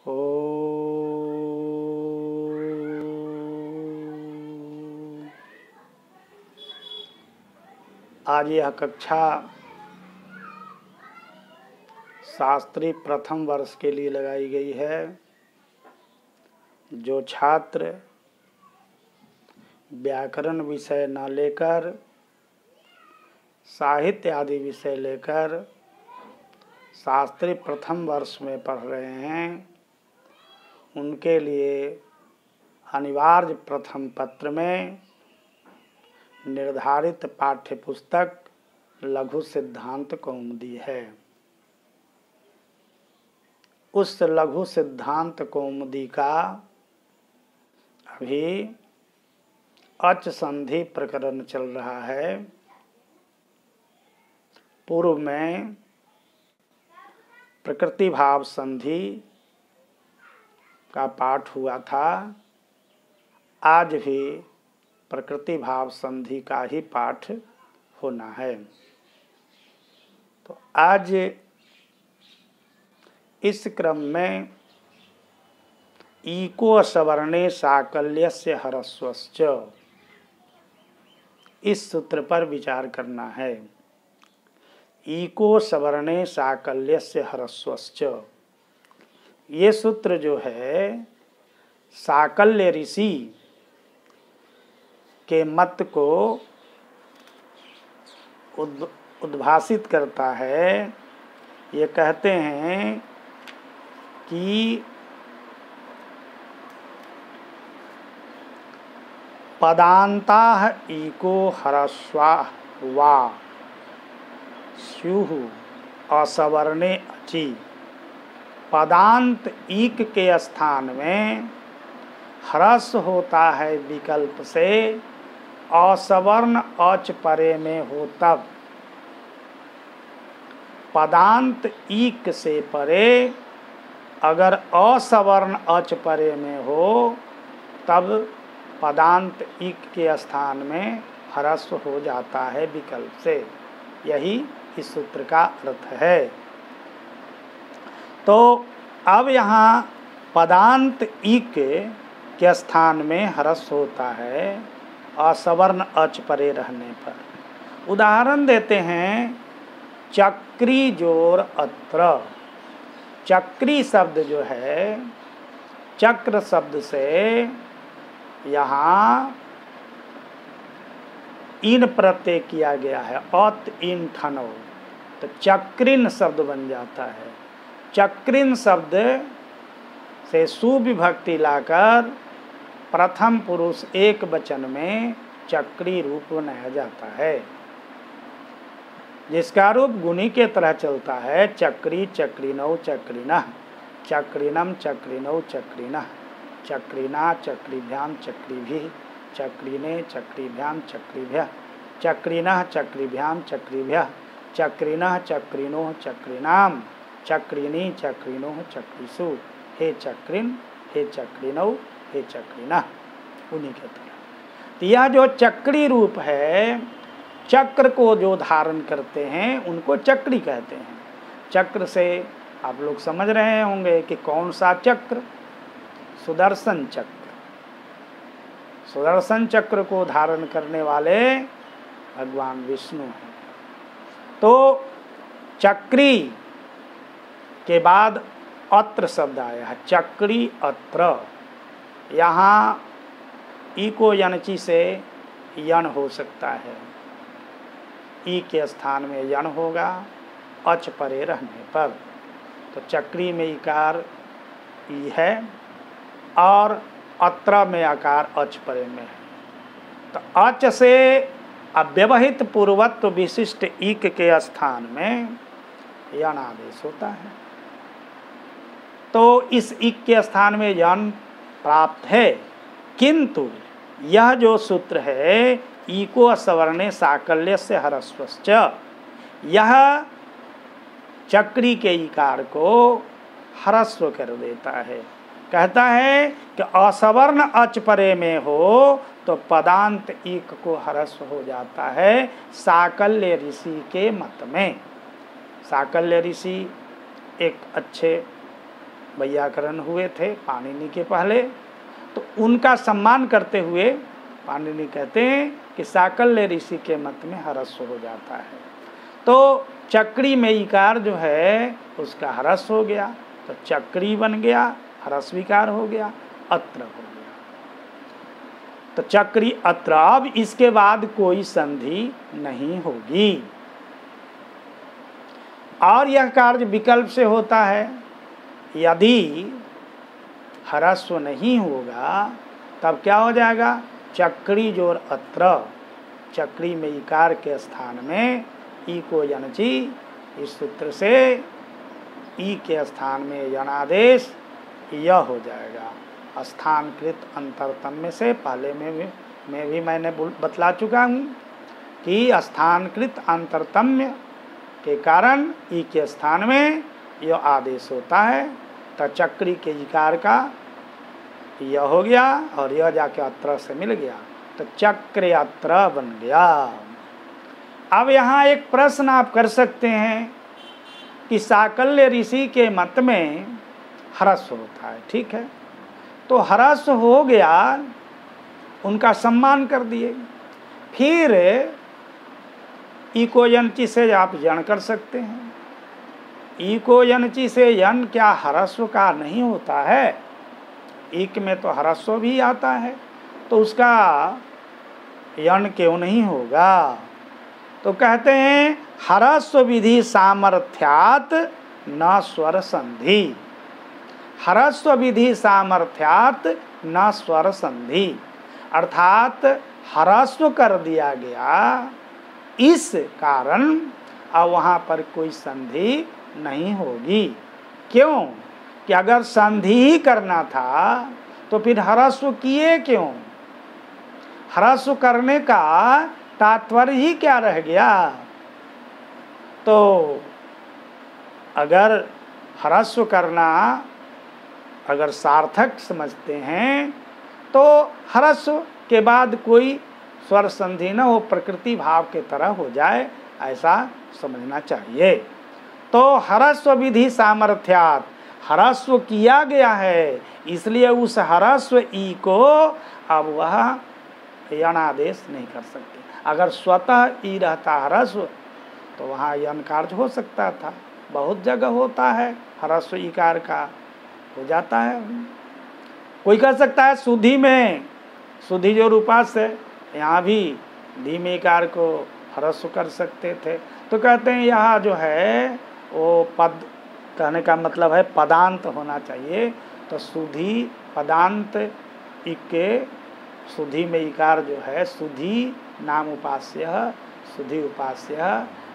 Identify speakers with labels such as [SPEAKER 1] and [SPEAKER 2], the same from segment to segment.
[SPEAKER 1] ओ आज यह कक्षा शास्त्री प्रथम वर्ष के लिए लगाई गई है। जो छात्र व्याकरण विषय न लेकर साहित्य आदि विषय लेकर शास्त्री प्रथम वर्ष में पढ़ रहे हैं, उनके लिए अनिवार्य प्रथम पत्र में निर्धारित पाठ्य पुस्तक लघु सिद्धांत कौमुदी है। उस लघु सिद्धांत कौमुदी का अभी अच संधि प्रकरण चल रहा है। पूर्व में प्रकृति भाव संधि का पाठ हुआ था। आज भी प्रकृति भाव संधि का ही पाठ होना है। तो आज इस क्रम में ईको सवर्णे साकल्यस्य ह्रस्वश्च, इस सूत्र पर विचार करना है। ईको सवर्णे साकल्यस्य ह्रस्वश्च, ये सूत्र जो है साकल्य ऋषि के मत को उद्भासित करता है। ये कहते हैं कि पदान्ताः ईको ह्रस्वा वा स्युः असवर्णे अचि। पदांत ईक के स्थान में ह्रस्व होता है विकल्प से, असवर्ण अच परे में हो तब। पदांत ईक से परे अगर असवर्ण अच परे में हो तब पदांत ईक के स्थान में ह्रस्व हो जाता है विकल्प से। यही इस सूत्र का अर्थ है। तो अब यहाँ पदांत ईक के स्थान में ह्रस्व होता है असवर्ण अच परे रहने पर। उदाहरण देते हैं, चक्री जोर अत्र। चक्री शब्द जो है, चक्र शब्द से यहाँ इन प्रत्यय किया गया है, अत इन ठनो, तो चक्रिन शब्द बन जाता है। चक्रिन शब्द से सुविभक्ति लाकर प्रथम पुरुष एक वचन में चक्री रूप बनाया जाता है, जिसका रूप गुणी के तरह चलता है। चक्री चक्रिनौ चक्रिनः, चक्रिनम चक्रिनौ चक्रिनः, चक्रिना चक्रिभ्याम चक्रिभिः, चक्रिने चक्रिभ्याम चक्रिभ्यः, चक्रिनः चक्रिभ्याम चक्रिभ्यः, चक्रिनः चक्रिणोः चक्रिणाम, चक्रिणी चक्रिणोः चक्रिषु। हे चक्रिन, हे चक्रिनौ, हे चक्रिनः, उन्हीं के तरह। तो यह जो चक्री रूप है, चक्र को जो धारण करते हैं उनको चक्री कहते हैं। चक्र से आप लोग समझ रहे होंगे कि कौन सा चक्र? सुदर्शन चक्र। सुदर्शन चक्र को धारण करने वाले भगवान विष्णु हैं। तो चक्री के बाद अत्र शब्द आया है, चक्री अत्र। यहाँ ई को यणची से यण हो सकता है, ई के स्थान में यण होगा अच परे रहने पर। तो चक्री में इकार ई है और अत्र में आकार अच परे में है। तो अच से अव्यवहित पूर्वत्व विशिष्ट ईक के स्थान में यण आदेश होता है। तो इस ईक के स्थान में यण प्राप्त है, किंतु यह जो सूत्र है ईको सवर्णे साकल्यस्य ह्रस्वश्च, यह चक्री के इकार को ह्रस्व कर देता है। कहता है कि असवर्ण अच परे में हो तो पदांत ईक को ह्रस्व हो जाता है साकल्य ऋषि के मत में। साकल्य ऋषि एक अच्छे वैयाकरण हुए थे पाणिनि के पहले, तो उनका सम्मान करते हुए पाणिनि कहते हैं कि साकल्य ऋषि के मत में ह्रस्व हो जाता है। तो चक्री में इकार जो है उसका ह्रस्व हो गया, तो चक्री बन गया, ह्रस्वीकार हो गया, अत्र हो गया। तो चक्री अत्र। अब इसके बाद कोई संधि नहीं होगी। और यह कार्य विकल्प से होता है। यदि ह्रस्व नहीं होगा तब क्या हो जाएगा? चक्री जोर अत्र, चक्री में इकार के स्थान में ई को यनची, इस सूत्र से ई के स्थान में यणादेश यह हो जाएगा। स्थानकृत अंतरतम्य से पहले में भी मैंने बतला चुका हूँ कि स्थानकृत अंतरतम्य के कारण ई के स्थान में यह आदेश होता है। तो चक्री के इकार का यह हो गया और यह जाके अत्र से मिल गया, तो चक्र अत्र बन गया। अब यहाँ एक प्रश्न आप कर सकते हैं कि साकल्य ऋषि के मत में ह्रस्व होता है, ठीक है, तो ह्रस्व हो गया, उनका सम्मान कर दिए। फिर इको यंची से आप यण कर सकते हैं। इको यंची से यण क्या ह्रस्व का नहीं होता है? इक में तो ह्रस्व भी आता है, तो उसका यण क्यों नहीं होगा? तो कहते हैं ह्रस्व विधि सामर्थ्यात न स्वर संधि। ह्रस्व विधि सामर्थ्यात न स्वर संधि, अर्थात ह्रस्व कर दिया गया, इस कारण अब वहाँ पर कोई संधि नहीं होगी। क्यों? कि अगर संधि ही करना था तो फिर ह्रस्व किए क्यों? ह्रस्व करने का तात्पर्य ही क्या रह गया? तो अगर ह्रस्व करना अगर सार्थक समझते हैं तो ह्रस्व के बाद कोई स्वर संधि न हो, प्रकृति भाव के तरह हो जाए, ऐसा समझना चाहिए। तो ह्रस्व विधि सामर्थ्यात, ह्रस्व किया गया है, इसलिए उस ह्रस्व ई को अब वह यणादेश नहीं कर सकते। अगर स्वतः ई रहता ह्रस्व तो वहाँ यण कार्य हो सकता था। बहुत जगह होता है ह्रस्व ईकार का, हो जाता है। कोई कह सकता है सुधि में, सुधि जो रूपास है, यहाँ भी धीमे ईकार को ह्रस्व कर सकते थे। तो कहते हैं यहाँ जो है वो पद, कहने का मतलब है पदांत होना चाहिए। तो सुधि पदांत इके, सुधि में इकार जो है, सुधि नाम उपास्य, सुधि उपास्य,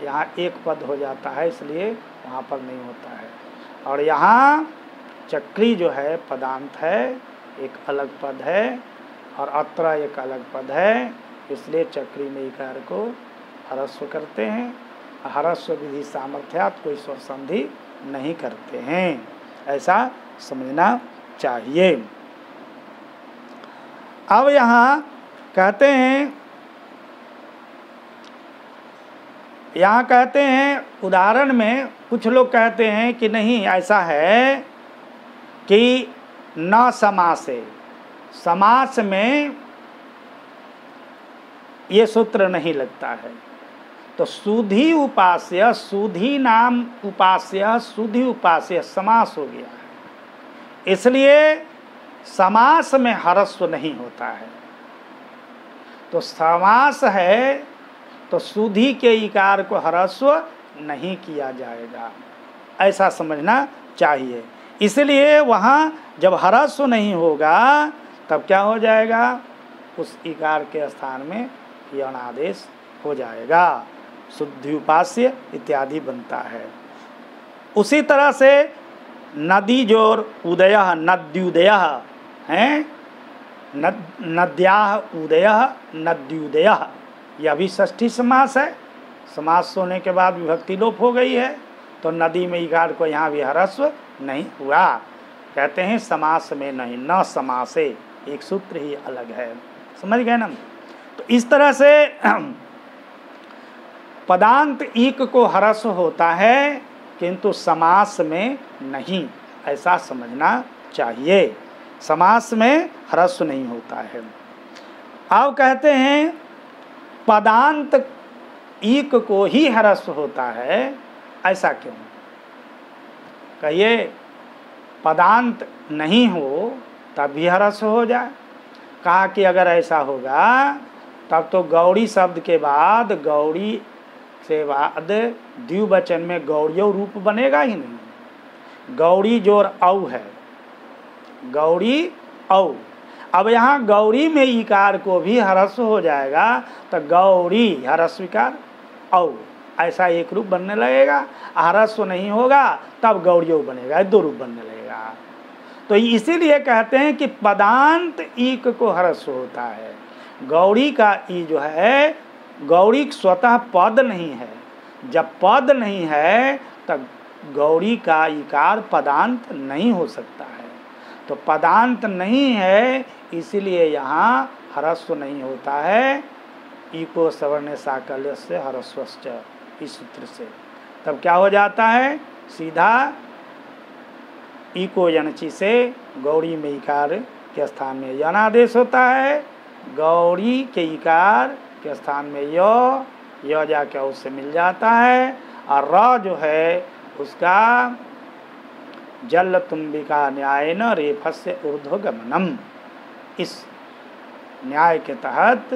[SPEAKER 1] यहाँ एक पद हो जाता है, इसलिए वहाँ पर नहीं होता है। और यहाँ चक्री जो है पदांत है, एक अलग पद है, और अत्र एक अलग पद है, इसलिए चक्री में इकार को ह्रस्व करते हैं। ह्रस्व विधि सामर्थ्यात कोई स्वर संधि नहीं करते हैं, ऐसा समझना चाहिए। अब यहाँ कहते हैं, यहाँ कहते हैं उदाहरण में कुछ लोग कहते हैं कि नहीं, ऐसा है कि न समासे, समास में ये सूत्र नहीं लगता है। तो सुधि उपास्य, सुधि नाम उपास्य, सुधि उपास्य समास हो गया है, इसलिए समास में ह्रस्व नहीं होता है। तो समास है तो सुधि के इकार को ह्रस्व नहीं किया जाएगा, ऐसा समझना चाहिए। इसलिए वहाँ जब ह्रस्व नहीं होगा तब क्या हो जाएगा? उस इकार के स्थान में यणादेश हो जाएगा, शुद्धि उपास्य इत्यादि बनता है। उसी तरह से नदी जोर उदय, नद्युदय हैं, नद्याः उदय, नद्युदय, यह भी षष्ठी समास है। समास होने के बाद विभक्ति लोप हो गई है, तो नदी में इकार को यहाँ भी ह्रस्व नहीं हुआ। कहते हैं समास में नहीं, न समासे, एक सूत्र ही अलग है, समझ गए ना। तो इस तरह से पदांत ईक को ह्रस्व होता है किंतु समास में नहीं। ऐसा समझना चाहिए। समास में ह्रस्व नहीं होता है। अब कहते हैं पदांत ईक को ही ह्रस्व होता है, ऐसा क्यों? कहिए पदांत नहीं हो तब भी ह्रस्व हो जाए। कहा कि अगर ऐसा होगा तब तो गौड़ी शब्द के बाद गौड़ी से बाद द्विवचन में गौड़ियो रूप बनेगा ही नहीं। गौड़ी जोर औ है, गौड़ी औ। अब यहाँ गौरी में इकार को भी ह्रस्व हो जाएगा तो गौरी ह्रस्व इकार औ, ऐसा एक रूप बनने लगेगा। ह्रस्व नहीं होगा तब गौड़ियो बनेगा, दो रूप बनने लगेगा। तो इसीलिए कहते हैं कि पदांत ईक को ह्रस्व होता है। गौड़ी का ई जो है, गौड़ी स्वतः पद नहीं है। जब पद नहीं है तब गौड़ी का इकार पदांत नहीं हो सकता है। तो पदांत नहीं है इसीलिए यहाँ ह्रस्व नहीं होता है। ईको सवर्ण साकल्य से ह्रस्वश्च, इस सूत्र से तब क्या हो जाता है, सीधा ईको यणची से गौड़ी में इकार के स्थान में यन आदेश होता है। गौड़ी के इकार के स्थान में य जाके उससे मिल जाता है। और र जो है उसका जल तुम्बिका न्याय न रेफस्य ऊर्ध्वगमनम, इस न्याय के तहत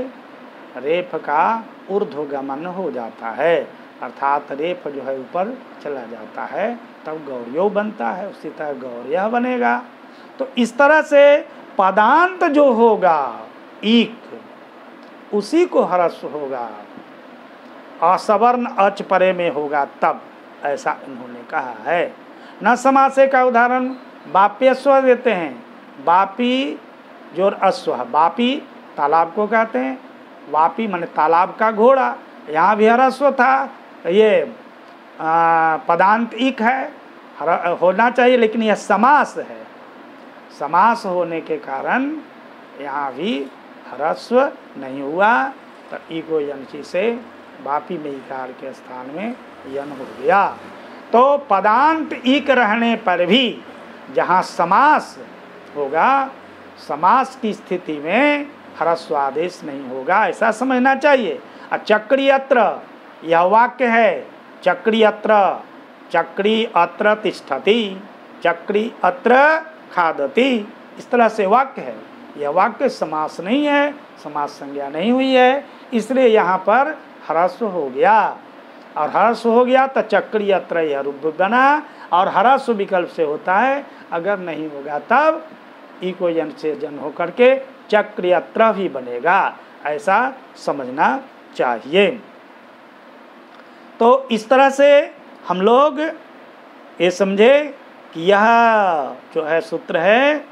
[SPEAKER 1] रेफ का ऊर्ध्वगमन हो जाता है, अर्थात रेफ जो है ऊपर चला जाता है, तब गौड़ियो बनता है। उसी तरह गौड़िया बनेगा। तो इस तरह से पदांत जो होगा ईक, उसी को ह्रस्व होगा। असवर्ण अच परे में होगा तब, ऐसा इन्होंने कहा है। न समासे का उदाहरण बाप्यस्व देते हैं। बापी जोर अश्व, बापी तालाब को कहते हैं। वापी माने तालाब का घोड़ा, यहाँ भी ह्रस्व था। ये पदांत ईक है, होना चाहिए, लेकिन यह समास है। समास होने के कारण यहाँ भी ह्रस्व नहीं हुआ। तो ईको यंची से वापी में इकार के स्थान में यन हो गया। तो पदांत ईक रहने पर भी जहाँ समास होगा, समास की स्थिति में ह्रस्व आदेश नहीं होगा, ऐसा समझना चाहिए। चक्री अत्र, यह वाक्य है। चक्री अत्र, चक्री अत्र तिष्ठति, चक्री अत्र खादति, इस तरह से वाक्य है। यह वाक्य समास नहीं है, समास संज्ञा नहीं हुई है, इसलिए यहाँ पर ह्रस्व हो गया। और ह्रस्व हो गया तो चक्री अत्र यह रूप बना, और ह्रस्व विकल्प से होता है। अगर नहीं होगा तब ईको यन से जन होकर के चक्री अत्र भी बनेगा, ऐसा समझना चाहिए। तो इस तरह से हम लोग ये समझे कि यह जो है सूत्र है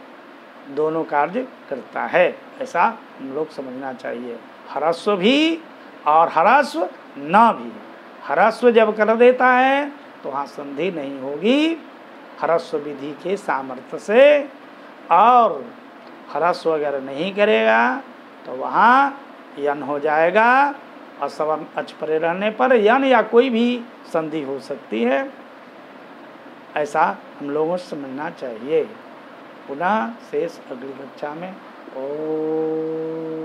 [SPEAKER 1] दोनों कार्य करता है, ऐसा हम लोग समझना चाहिए। ह्रस्व भी और ह्रस्व न भी। ह्रस्व जब कर देता है तो वहाँ संधि नहीं होगी ह्रस्व विधि के सामर्थ्य से, और ह्रस्व अगर नहीं करेगा तो वहाँ यन हो जाएगा। असवर्ण अच परे रहने पर यन या कोई भी संधि हो सकती है, ऐसा हम लोगों को समझना चाहिए। पुनः शेष अगली कक्षा में। ओम।